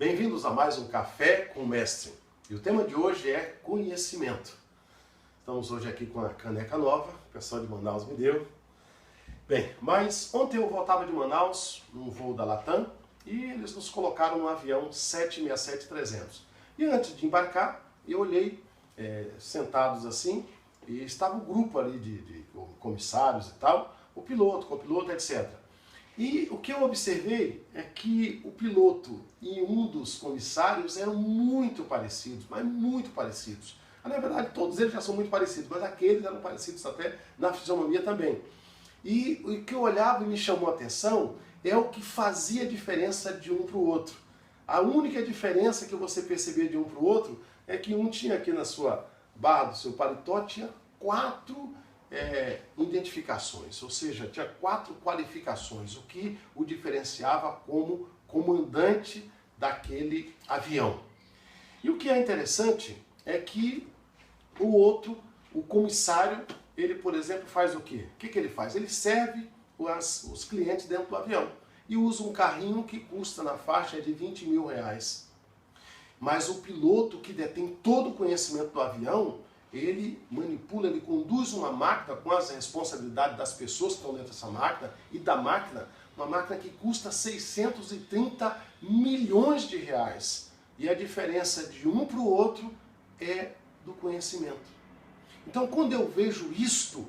Bem-vindos a mais um Café com o Mestre. E o tema de hoje é conhecimento. Estamos hoje aqui com a caneca nova, o pessoal de Manaus me deu. Bem, mas ontem eu voltava de Manaus, num voo da Latam, e eles nos colocaram no avião 767-300. E antes de embarcar, eu olhei, sentados assim, e estava um grupo ali de comissários e tal, o piloto, copiloto, etc. E o que eu observei é que o piloto e um dos comissários eram muito parecidos, mas muito parecidos. Na verdade, todos eles já são muito parecidos, mas aqueles eram parecidos até na fisionomia também. E o que eu olhava e me chamou a atenção é o que fazia diferença de um para o outro. A única diferença que você percebia de um para o outro é que um tinha aqui na sua barra do seu paletó, tinha 4 identificações, ou seja, tinha 4 qualificações, o que o diferenciava como comandante daquele avião. E o que é interessante é que o outro, o comissário, ele, por exemplo, faz o quê? O que ele faz? Ele serve os clientes dentro do avião e usa um carrinho que custa na faixa de R$20 mil. Mas o piloto que detém todo o conhecimento do avião, ele manipula, ele conduz uma máquina com as responsabilidades das pessoas que estão dentro dessa máquina e da máquina, uma máquina que custa 630 milhões de reais. E a diferença de um para o outro é do conhecimento. Então, quando eu vejo isto,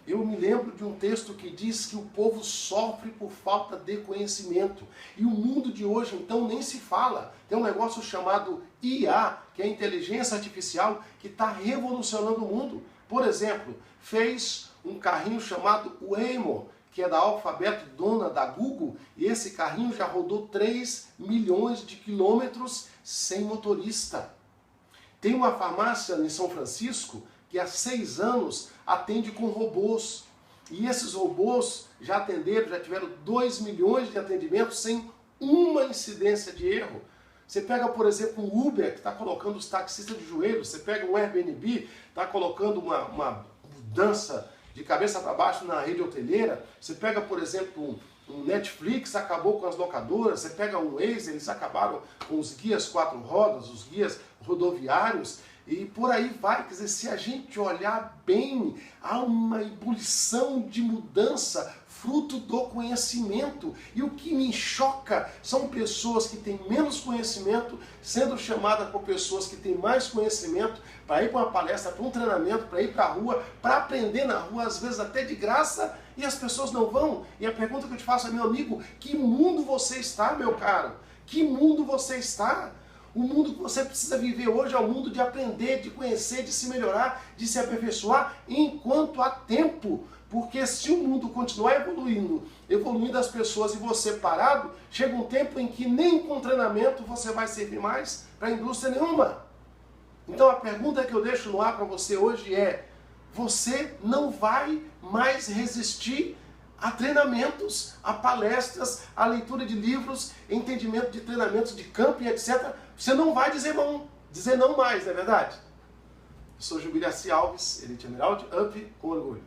eu me lembro de um texto que diz que o povo sofre por falta de conhecimento. E o mundo de hoje, então, nem se fala. Tem um negócio chamado IA, que é a inteligência artificial, que está revolucionando o mundo. Por exemplo, fez um carrinho chamado Waymo, que é da Alphabet, dona da Google, e esse carrinho já rodou 3 milhões de quilômetros sem motorista. Tem uma farmácia em São Francisco que há 6 anos atende com robôs. E esses robôs já atenderam, já tiveram 2 milhões de atendimentos sem uma incidência de erro. Você pega, por exemplo, um Uber, que está colocando os taxistas de joelhos. Você pega um Airbnb, está colocando uma mudança de cabeça para baixo na rede hoteleira. Você pega, por exemplo, um Netflix, acabou com as locadoras. Você pega um Waze, eles acabaram com os guias 4 rodas, os guias rodoviários. E por aí vai, quer dizer, se a gente olhar bem, há uma ebulição de mudança, fruto do conhecimento. E o que me choca são pessoas que têm menos conhecimento sendo chamadas por pessoas que têm mais conhecimento para ir para uma palestra, para um treinamento, para ir para a rua, para aprender na rua, às vezes até de graça, e as pessoas não vão. E a pergunta que eu te faço é, meu amigo, que mundo você está, meu caro? Que mundo você está? O mundo que você precisa viver hoje é o mundo de aprender, de conhecer, de se melhorar, de se aperfeiçoar enquanto há tempo. Porque se o mundo continuar evoluindo as pessoas e você parado, chega um tempo em que nem com treinamento você vai servir mais para indústria nenhuma. Então a pergunta que eu deixo no ar para você hoje é: você não vai mais resistir a treinamentos, a palestras, a leitura de livros, entendimento de treinamentos de campo e etc. Você não vai dizer não mais, não é verdade? Eu sou Jubilaci Alves, Elite Emerald, up com orgulho.